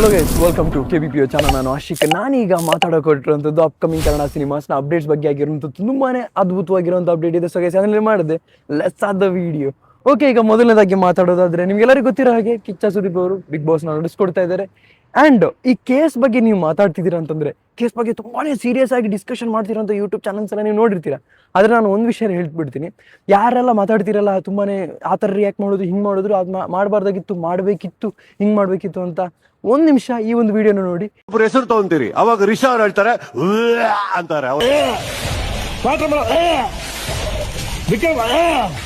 Hello guys, welcome to KBPO channel. ನಾನು ಆಶಿಕ್. ನಾನೀಗ ಮಾತಾಡೋಕೊಟ್ಟಿರುವಂಥದ್ದು ಅಪ್ಕಮಿಂಗ್ ಕನ್ನಡ ಸಿನಿಮಾಸ್ನ ಅಪ್ಡೇಟ್ಸ್ ಬಗ್ಗೆ ಆಗಿರುವಂಥದ್ದು ತುಂಬಾ ಅದ್ಭುತವಾಗಿರುವಂಥ ಅಪ್ಡೇಟ್ ಇದೆ. ಸೊ ಗೈಸ್, ಅದನ್ನೇ ಮಾಡಿದೆ. Let's are the video. Okay, ಈಗ ಮೊದಲನೇದಾಗಿ ಮಾತಾಡೋದಾದ್ರೆ ನಿಮ್ಗೆಲ್ಲರಿಗೂ ಗೊತ್ತಿರೋ ಹಾಗೆ ಕಿಚ್ಚ ಸುದೀಪ್ ಅವರು ಬಿಗ್ ಬಾಸ್ನ ನಡೆಸ್ಕೊಡ್ತಾ ಇದ್ದಾರೆ. ಆ್ಯಂಡ್ ಈ ಕೇಸ್ ಬಗ್ಗೆ ನೀವು ಮಾತಾಡ್ತಿದ್ದೀರಾ ಅಂತಂದ್ರೆ, ಕೇಸ್ ಬಗ್ಗೆ ತುಂಬಾ ಸೀರಿಯಸ್ ಆಗಿ ಡಿಸ್ಕಷನ್ ಮಾಡ್ತಿರೋಂಥ ಯೂಟ್ಯೂಬ್ ಚಾನಲ್ಸ್ ಎಲ್ಲ ನೀವು ನೋಡಿರ್ತೀರ. ಆದರೆ ನಾನು ಒಂದು ವಿಷಯ ಹೇಳ್ಬಿಡ್ತೀನಿ, ಯಾರೆಲ್ಲ ಮಾತಾಡ್ತಿರಲ್ಲ ತುಂಬಾ ಆ ಥರ ರಿಯಾಕ್ಟ್ ಮಾಡೋದು, ಹಿಂಗೆ ಮಾಡಿದ್ರು, ಅದು ಮಾಡಬಾರ್ದಾಗಿತ್ತು, ಮಾಡಬೇಕಿತ್ತು, ಹಿಂಗೆ ಮಾಡಬೇಕಿತ್ತು ಅಂತ ಒಂದು ನಿಮಿಷ ಈ ಒಂದು ವಿಡಿಯೋನ ನೋಡಿ. ಒಬ್ರು ಹೆಸರು ತಗೊಂತೀರಿ, ಅವಾಗ ರಿಷಾ ಅವ್ರು ಹೇಳ್ತಾರೆ ಅಂತಾರೆ,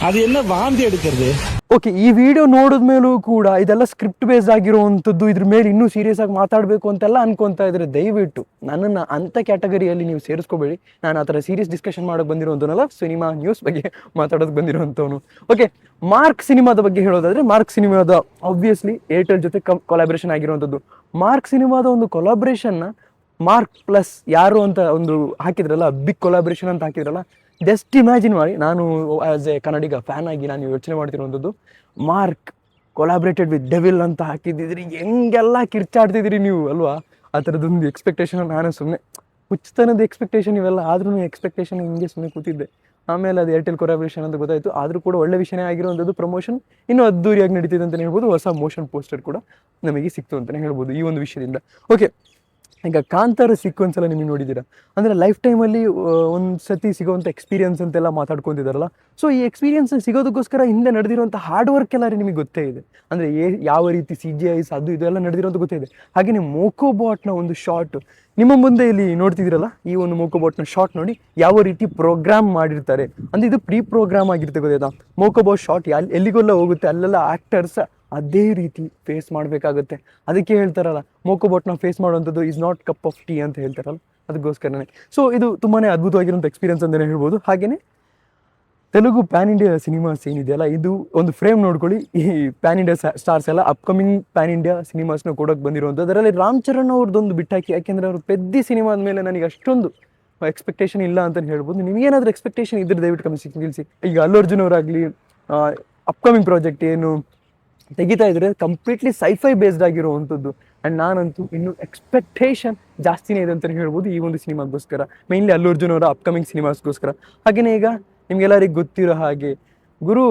ಅದು ಎಲ್ಲ ವಾಂತಿ எடுக்கிறது. ಓಕೆ, ಈ ವಿಡಿಯೋ ನೋಡಿದ್ಮೇಲೂ ಕೂಡ ಇದೆಲ್ಲ ಸ್ಕ್ರಿಪ್ಟ್ ಬೇಸ್ಡ್ ಆಗಿರುವಂಥದ್ದು, ಇದ್ರ ಮೇಲೆ ಇನ್ನೂ ಸೀರಿಯಸ್ ಆಗಿ ಮಾತಾಡಬೇಕು ಅಂತೆಲ್ಲ ಅನ್ಕೊಂತಾ ಇದ್ರೆ ದಯವಿಟ್ಟು ನನ್ನನ್ನು ಅಂಥ ಕ್ಯಾಟಗರಿಯಲ್ಲಿ ನೀವು ಸೇರಿಸ್ಕೋಬೇಡಿ. ನಾನು ಆ ಥರ ಸೀರಿಯಸ್ ಡಿಸ್ಕಷನ್ ಮಾಡೋಕೆ ಬಂದಿರುವಂಥವನಲ್ಲ, ಸಿನಿಮಾ ನ್ಯೂಸ್ ಬಗ್ಗೆ ಮಾತಾಡೋದಕ್ಕೆ ಬಂದಿರುವಂಥವನು. ಓಕೆ, ಮಾರ್ಕ್ ಸಿನಿಮಾದ ಬಗ್ಗೆ ಹೇಳೋದಾದ್ರೆ, ಮಾರ್ಕ್ ಸಿನಿಮಾದ ಆಬ್ವಿಯಸ್ಲಿ ಏರ್ಟೆಲ್ ಜೊತೆ ಕೊಲಾಬ್ರೇಷನ್ ಆಗಿರುವಂಥದ್ದು. ಮಾರ್ಕ್ ಸಿನಿಮಾದ ಒಂದು ಕೊಲಾಬ್ರೇಷನ್ನ ಮಾರ್ಕ್ ಪ್ಲಸ್ ಯಾರು ಅಂತ ಒಂದು ಹಾಕಿದ್ರಲ್ಲ, ಬಿಗ್ ಕೊಲಾಬ್ರೇಷನ್ ಅಂತ ಹಾಕಿದ್ರಲ್ಲ, ಜಸ್ಟ್ ಇಮ್ಯಾಜಿನ್ ಮಾಡಿ. ನಾನು ಆ್ಯಸ್ ಎ ಕನ್ನಡಿಗ ಫ್ಯಾನ್ ಆಗಿ ನಾನು ಯೋಚನೆ ಮಾಡ್ತಿರುವಂಥದ್ದು, ಮಾರ್ಕ್ ಕೊಲಾಬ್ರೇಟೆಡ್ ವಿತ್ ಡೆವಿಲ್ ಅಂತ ಹಾಕಿದ್ದಿದ್ರಿ ಹೆಂಗೆಲ್ಲ ಕಿರ್ಚಾಡ್ತಿದ್ರಿ ನೀವು ಅಲ್ವಾ? ಆ ಥರದೊಂದು ಎಕ್ಸ್ಪೆಕ್ಟೇಷನ್ ನಾನು ಸುಮ್ಮನೆ ಹುಚ್ಚತನದ ಎಕ್ಸ್ಪೆಕ್ಟೇಷನ್ ಇವೆಲ್ಲ, ಆದ್ರೂ ಎಕ್ಸ್ಪೆಕ್ಟೇಷನ್ ಹಿಂಗೆ ಸುಮ್ಮನೆ ಕೂತಿದ್ದೆ. ಆಮೇಲೆ ಅದು ಏರ್ಟೆಲ್ ಕೊಲಾಬ್ರೇಷನ್ ಅಂತ ಗೊತ್ತಾಯಿತು. ಆದರೂ ಕೂಡ ಒಳ್ಳೆ ವಿಷಯನೇ ಆಗಿರುವಂಥದ್ದು. ಪ್ರಮೋಷನ್ ಇನ್ನೂ ಅದ್ದೂರಿಯಾಗಿ ನಡೀತಿದೆ ಅಂತಲೇ ಹೇಳ್ಬೋದು. ಹೊಸ ಮೋಷನ್ ಪೋಸ್ಟರ್ ಕೂಡ ನಮಗೆ ಸಿಕ್ತು ಅಂತಲೇ ಹೇಳ್ಬೋದು ಈ ಒಂದು ವಿಷಯದಿಂದ. ಓಕೆ, ಈಗ ಕಾಂತಾರ ಸೀಕ್ವೆನ್ಸ್ ಎಲ್ಲ ನಿಮಗೆ ನೋಡಿದ್ದೀರಾ ಅಂದರೆ ಲೈಫ್ ಟೈಮಲ್ಲಿ ಒಂದು ಸತಿ ಸಿಗೋವಂಥ ಎಕ್ಸ್ಪೀರಿಯನ್ಸ್ ಅಂತೆಲ್ಲ ಮಾತಾಡ್ಕೊತಿದ್ದಾರಲ್ಲ. ಸೊ ಈ ಎಕ್ಸ್ಪೀರಿಯನ್ಸ್ ಸಿಗೋದಕ್ಕೋಸ್ಕರ ಹಿಂದೆ ನಡೆದಿರುವಂಥ ಹಾರ್ಡ್ ವರ್ಕ್ ಎಲ್ಲ ನಿಮಗೆ ಗೊತ್ತೇ ಇದೆ. ಅಂದರೆ ಯಾವ ರೀತಿ CGIs ಅದು ಇದೆಲ್ಲ ನಡೆದಿರೋಂಥ ಗೊತ್ತೇ ಇದೆ. ಹಾಗೆಯೇ ಮೋಕೋಬಾಟ್ನ ಒಂದು ಶಾಟ್ ನಿಮ್ಮ ಮುಂದೆ ಇಲ್ಲಿ ನೋಡ್ತಿದ್ದೀರಲ್ಲ, ಈ ಒಂದು ಮೋಕೋಬಾಟ್ನ ಶಾಟ್ ನೋಡಿ ಯಾವ ರೀತಿ ಪ್ರೋಗ್ರಾಮ್ ಮಾಡಿರ್ತಾರೆ. ಅಂದರೆ ಇದು ಪ್ರೀ ಪ್ರೋಗ್ರಾಮ್ ಆಗಿರುತ್ತೆ, ಗೊತ್ತಾಯ್ತಾ? ಮೋಕೋಬಾಟ್ ಶಾಟ್ ಎಲ್ಲಿಗೆಲ್ಲ ಹೋಗುತ್ತೆ ಅಲ್ಲೆಲ್ಲ ಆ್ಯಕ್ಟರ್ಸ್ ಅದೇ ರೀತಿ ಫೇಸ್ ಮಾಡಬೇಕಾಗುತ್ತೆ. ಅದಕ್ಕೆ ಹೇಳ್ತಾರಲ್ಲ, ಮೋಕೋಬಾಟ್ನ ಫೇಸ್ ಮಾಡುವಂಥದ್ದು is not cup of tea ಅಂತ ಹೇಳ್ತಾರಲ್ಲ, ಅದಕ್ಕೋಸ್ಕರನೇ. ಸೊ ಇದು ತುಂಬಾ ಅದ್ಭುತವಾಗಿರುವಂಥ ಎಕ್ಸ್ಪೀರಿಯನ್ಸ್ ಅಂತಲೇ ಹೇಳ್ಬೋದು. ಹಾಗೆಯೇ ತೆಲುಗು ಪ್ಯಾನ್ ಇಂಡಿಯಾ ಸಿನಿಮಾಸ್ ಏನಿದೆಯಲ್ಲ, ಇದು ಒಂದು ಫ್ರೇಮ್ ನೋಡ್ಕೊಳ್ಳಿ. ಈ ಪ್ಯಾನ್ ಇಂಡಿಯಾ ಸ್ಟಾರ್ಸ್ ಎಲ್ಲ ಅಪ್ಕಮಿಂಗ್ ಪ್ಯಾನ್ ಇಂಡಿಯಾ ಸಿನಿಮಾಸ್ನ ಕೊಡೋಕೆ ಬಂದಿರುವಂಥದ್ದು. ಅದರಲ್ಲಿ ರಾಮ್ ಚರಣ್ ಅವ್ರದ್ದೊಂದು ಬಿಟ್ಟಾಕಿ, ಯಾಕೆಂದರೆ ಅವರು ಪೆದ್ದಿ ಸಿನಿಮಾದ ಮೇಲೆ ನನಗೆ ಅಷ್ಟೊಂದು ಎಕ್ಸ್ಪೆಕ್ಟೇಷನ್ ಇಲ್ಲ ಅಂತಲೇ ಹೇಳ್ಬೋದು. ನಿಮಗೇನಾದರೂ ಎಕ್ಸ್ಪೆಕ್ಟೇಷನ್ ಇದ್ರೆ ದಯವಿಟ್ಟು ಕಮೆಂಟ್ ತಿಳಿಸಿ. ಈಗ ಅಲ್ಲು ಅರ್ಜುನ್ ಅವರಾಗಲಿ ಅಪ್ಕಮಿಂಗ್ ಪ್ರಾಜೆಕ್ಟ್ ಏನು ತೆಗಿತಾ ಇದ್ರೆ ಕಂಪ್ಲೀಟ್ಲಿ ಸೈಫೈ ಬೇಸ್ಡ್ ಆಗಿರುವಂಥದ್ದು. ಆ್ಯಂಡ್ ನಾನಂತೂ ಇನ್ನೂ ಎಕ್ಸ್ಪೆಕ್ಟೇಷನ್ ಜಾಸ್ತಿನೇ ಇದೆ ಅಂತಲೇ ಹೇಳ್ಬೋದು ಈ ಒಂದು ಸಿನಿಮಾಗೋಸ್ಕರ, ಮೇನ್ಲಿ ಅಲ್ಲು ಅರ್ಜುನ್ ಅವರ ಅಪ್ಕಮಿಂಗ್ ಸಿನಿಮಾಸ್ಗೋಸ್ಕರ. ಹಾಗೆಯೇ ಈಗ ನಿಮ್ಗೆಲ್ಲರಿಗೂ ಗೊತ್ತಿರೋ ಹಾಗೆ ಗುರು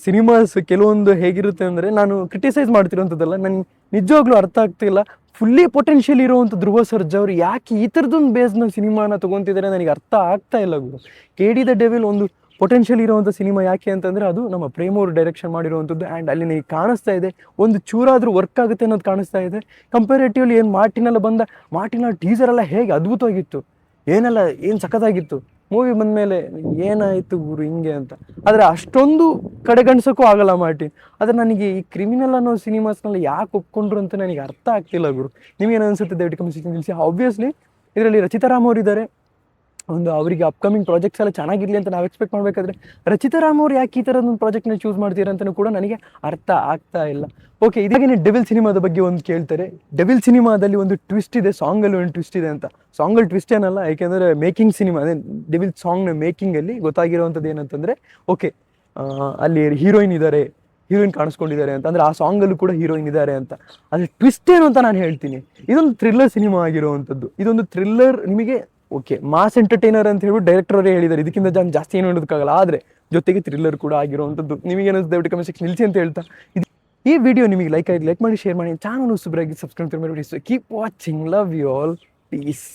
ಸಿನಿಮಾಸ್ ಕೆಲವೊಂದು ಹೇಗಿರುತ್ತೆ ಅಂದರೆ, ನಾನು ಕ್ರಿಟಿಸೈಸ್ ಮಾಡ್ತಿರೋಂಥದ್ದಲ್ಲ, ನನಗೆ ನಿಜವಾಗ್ಲೂ ಅರ್ಥ ಆಗ್ತಿಲ್ಲ. ಫುಲ್ಲಿ ಪೊಟೆನ್ಷಿಯಲ್ ಇರುವಂಥ ಧ್ರುವ ಸರ್ಜಾ ಅವರು ಯಾಕೆ ಈ ಥರದೊಂದು ಬೇಸ್ನ ಸಿನಿಮಾನ ತೊಗೊತಿದ್ದಾರೆ ನನಗೆ ಅರ್ಥ ಆಗ್ತಾ ಇಲ್ಲ ಗುರು. KD ದ ಡೆವಿಲ್ ಒಂದು ಪೊಟೆನ್ಷಿಯಲ್ ಇರುವಂಥ ಸಿನಿಮಾ. ಯಾಕೆ ಅಂತಂದರೆ ಅದು ನಮ್ಮ ಪ್ರೇಮ್ ಅವರು ಡೈರೆಕ್ಷನ್ ಮಾಡಿರುವಂಥದ್ದು. ಆ್ಯಂಡ್ ಅಲ್ಲಿ ನನಗೆ ಕಾಣಿಸ್ತಾ ಇದೆ ಒಂದು ಚೂರಾದರೂ ವರ್ಕ್ ಆಗುತ್ತೆ ಅನ್ನೋದು ಕಾಣಿಸ್ತಾ ಇದೆ. ಕಂಪೇರೇಟಿವ್ಲಿ ಏನು ಮಾರ್ಟಿನ ಟೀಸರೆಲ್ಲ ಹೇಗೆ ಅದ್ಭುತವಾಗಿತ್ತು, ಏನು ಸಖತ್ತಾಗಿತ್ತು. ಮೂವಿ ಬಂದಮೇಲೆ ಏನಾಯಿತು ಗುರು ಹಿಂಗೆ ಅಂತ. ಆದರೆ ಅಷ್ಟೊಂದು ಕಡೆಗಣಿಸೋಕ್ಕೂ ಆಗಲ್ಲ ಮಾರ್ಟಿನ್. ಆದರೆ ನನಗೆ ಈ ಕ್ರಿಮಿನಲ್ ಅನ್ನೋ ಸಿನಿಮಾಸ್ನಲ್ಲಿ ಯಾಕೆ ಒಪ್ಕೊಂಡ್ರು ಅಂತ ನನಗೆ ಅರ್ಥ ಆಗ್ತಿಲ್ಲ ಗುರು. ನಿಮಗೇನು ಅನಿಸುತ್ತೆ ದಯವಿಟ್ಟು ಕಮೆಂಟ್ ಸೆಕ್ಷನ್ ತಿಳಿಸಿ. ಆಬ್ವಿಯಸ್ಲಿ ಇದರಲ್ಲಿ ರಚಿತಾ ರಾಮ್ ಅವರಿದ್ದಾರೆ. ಒಂದು ಅವರಿಗೆ ಅಪ್ಕಮಿಂಗ್ ಪ್ರಾಜೆಕ್ಟ್ಸ್ ಎಲ್ಲ ಚೆನ್ನಾಗಿರಲಿ ಅಂತ ನಾವು ಎಕ್ಸ್ಪೆಕ್ಟ್ ಮಾಡಬೇಕಾದ್ರೆ ರಚಿತಾ ರಾಮ್ ಅವ್ರು ಯಾಕೆ ಈ ಥರದೊಂದು ಪ್ರಾಜೆಕ್ಟ್ನ ಚೂಸ್ ಮಾಡ್ತೀರಾ ಅಂತಲೂ ಕೂಡ ನನಗೆ ಅರ್ಥ ಆಗ್ತಾ ಇಲ್ಲ. ಓಕೆ, ಇದಾಗೇನೆ ಡೆವಿಲ್ ಸಿನಿಮಾದ ಬಗ್ಗೆ ಒಂದು ಕೇಳ್ತಾರೆ. ಡೆವಿಲ್ ಸಿನಿಮಾದಲ್ಲಿ ಒಂದು ಟ್ವಿಸ್ಟ್ ಇದೆ, ಸಾಂಗಲ್ಲಿ ಒಂದು ಟ್ವಿಸ್ಟ್ ಇದೆ ಅಂತ. ಸಾಂಗಲ್ಲಿ ಟ್ವಿಸ್ಟ್ ಏನಲ್ಲ, ಯಾಕೆಂದರೆ ಮೇಕಿಂಗ್ ಸಿನಿಮಾ ಅದೇ ಡೆವಿಲ್ ಸಾಂಗ್ನ ಮೇಕಿಂಗಲ್ಲಿ ಗೊತ್ತಾಗಿರುವಂಥದ್ದು ಏನಂತಂದರೆ, ಓಕೆ ಅಲ್ಲಿ ಹೀರೋಯಿನ್ ಕಾಣಿಸ್ಕೊಂಡಿದ್ದಾರೆ ಅಂತ. ಅಂದರೆ ಆ ಸಾಂಗಲ್ಲೂ ಕೂಡ ಹೀರೋಯಿನ್ ಇದ್ದಾರೆ ಅಂತ. ಆದರೆ ಟ್ವಿಸ್ಟ್ ಏನು ಅಂತ ನಾನು ಹೇಳ್ತೀನಿ. ಇದೊಂದು ಥ್ರಿಲ್ಲರ್ ಸಿನಿಮಾ ಆಗಿರುವಂಥದ್ದು. ಇದೊಂದು ಥ್ರಿಲ್ಲರ್ ನಿಮಗೆ ಓಕೆ ಮಾಸ್ ಎಂಟರ್ಟೈನರ್ ಅಂತ ಹೇಳ್ಬಿಟ್ಟು ಡೈರೆಕ್ಟರ್ ಅವರೇ ಹೇಳಿದ್ದಾರೆ, ಇದಕ್ಕಿಂತ ಜಾಸ್ತಿ ಏನು ಹೇಳೋದಕ್ಕಾಗಲ್ಲ. ಆದರೆ ಜೊತೆಗೆ ಥ್ರಿಲ್ಲರ್ ಕೂಡ ಆಗಿರುವಂಥದ್ದು. ನಿಮಗೇನೋ ದಯವಿಟ್ಟು ಕಮೆಂಟ್ ಸೆಕ್ಷನ್ ನಿಲ್ಲಿಸಿ ಅಂತ ಹೇಳ್ತಾ, ಈ ವಿಡಿಯೋ ನಿಮಗೆ ಲೈಕ್ ಮಾಡಿ, ಶೇರ್ ಮಾಡಿ, ಚಾನಲ್ ಸಬ್ಸ್ಕ್ರೈಬ್ ಮಾಡಿ. Keep watching, love you all, piece.